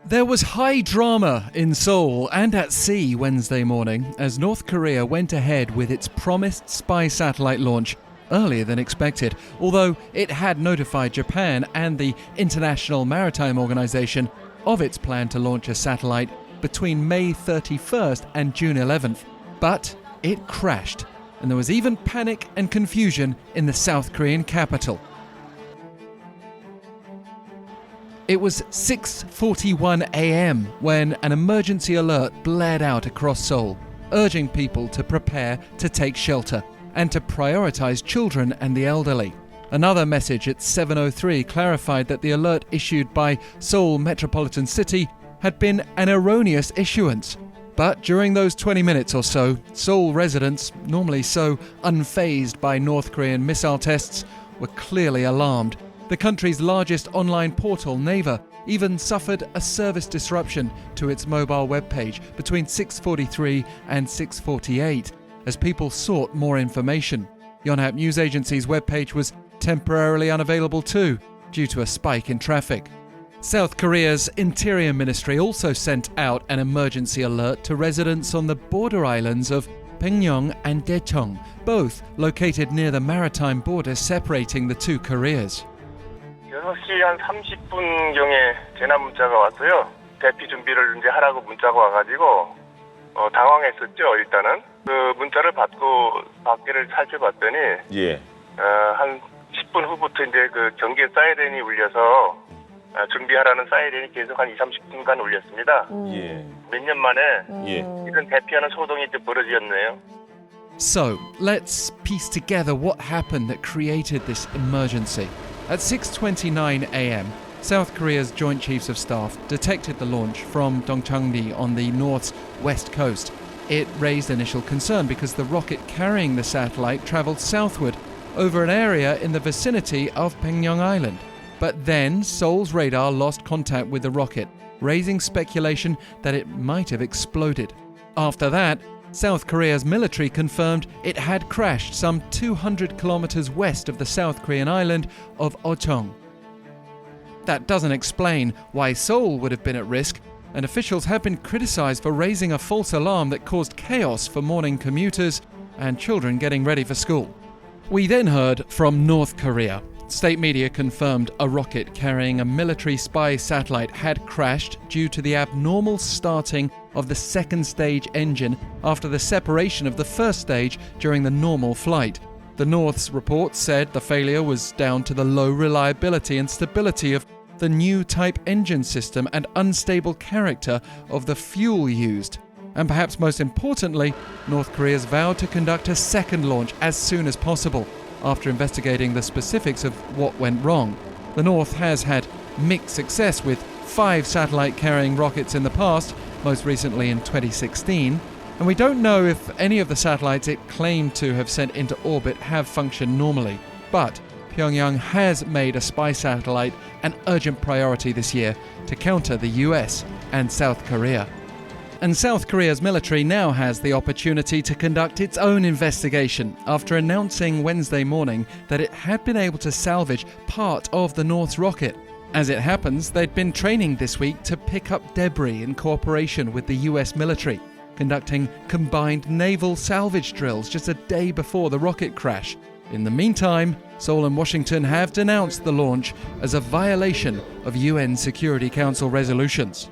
There was high drama in Seoul and at sea Wednesday morning as North Korea went ahead with its promised spy satellite launch earlier than expected, although it had notified Japan and the International Maritime Organization of its plan to launch a satellite between May 31st and June 11th. But it crashed, and there was even panic and confusion in the South Korean capital. It was 6:41 a.m. when an emergency alert blared out across Seoul, urging people to prepare to take shelter and to prioritize children and the elderly. Another message at 7:03 clarified that the alert issued by Seoul Metropolitan City had been an erroneous issuance. But during those 20 minutes or so, Seoul residents, normally so unfazed by North Korean missile tests, were clearly alarmed. The country's largest online portal, Naver, even suffered a service disruption to its mobile webpage between 6:43 and 6:48 as people sought more information. Yonhap News Agency's webpage was temporarily unavailable too, due to a spike in traffic. South Korea's Interior Ministry also sent out an emergency alert to residents on the border islands of Pyeongyang and Daecheon, both located near the maritime border separating the two Koreas. 6시 한 30분경에 재난 문자가 왔어요. 대피 준비를 이제 하라고 문자가 와가지고 당황했었죠. 일단은 그 문자를 받고 밖에를 살펴봤더니 한 10분 후부터 이제 그 경계 사이렌이 울려서 준비하라는 사이렌이 계속 한 20-30분간 울렸습니다. 몇 년 만에 이런 대피하는 소동이 이제 벌어졌네요. So, let's piece together what happened that created this emergency. At 6:29 a.m., South Korea's Joint Chiefs of Staff detected the launch from Dongcheongri on the North's west coast. It raised initial concern because the rocket carrying the satellite travelled southward over an area in the vicinity of Pyeongyang Island. But then Seoul's radar lost contact with the rocket, raising speculation that it might have exploded. After that, South Korea's military confirmed it had crashed some 200 kilometers west of the South Korean island of Ochong. That doesn't explain why Seoul would have been at risk, and officials have been criticized for raising a false alarm that caused chaos for morning commuters and children getting ready for school. We then heard from North Korea. State media confirmed a rocket carrying a military spy satellite had crashed due to the abnormal starting of the second stage engine after the separation of the first stage during the normal flight. The North's report said the failure was down to the low reliability and stability of the new type engine system and unstable character of the fuel used. And perhaps most importantly, North Korea's vowed to conduct a second launch as soon as possible, after investigating the specifics of what went wrong. The North has had mixed success with 5 satellite-carrying rockets in the past, most recently in 2016, and we don't know if any of the satellites it claimed to have sent into orbit have functioned normally. But Pyongyang has made a spy satellite an urgent priority this year to counter the US and South Korea. And South Korea's military now has the opportunity to conduct its own investigation after announcing Wednesday morning that it had been able to salvage part of the North's rocket. As it happens, they'd been training this week to pick up debris in cooperation with the US military, conducting combined naval salvage drills just a day before the rocket crash. In the meantime, Seoul and Washington have denounced the launch as a violation of UN Security Council resolutions.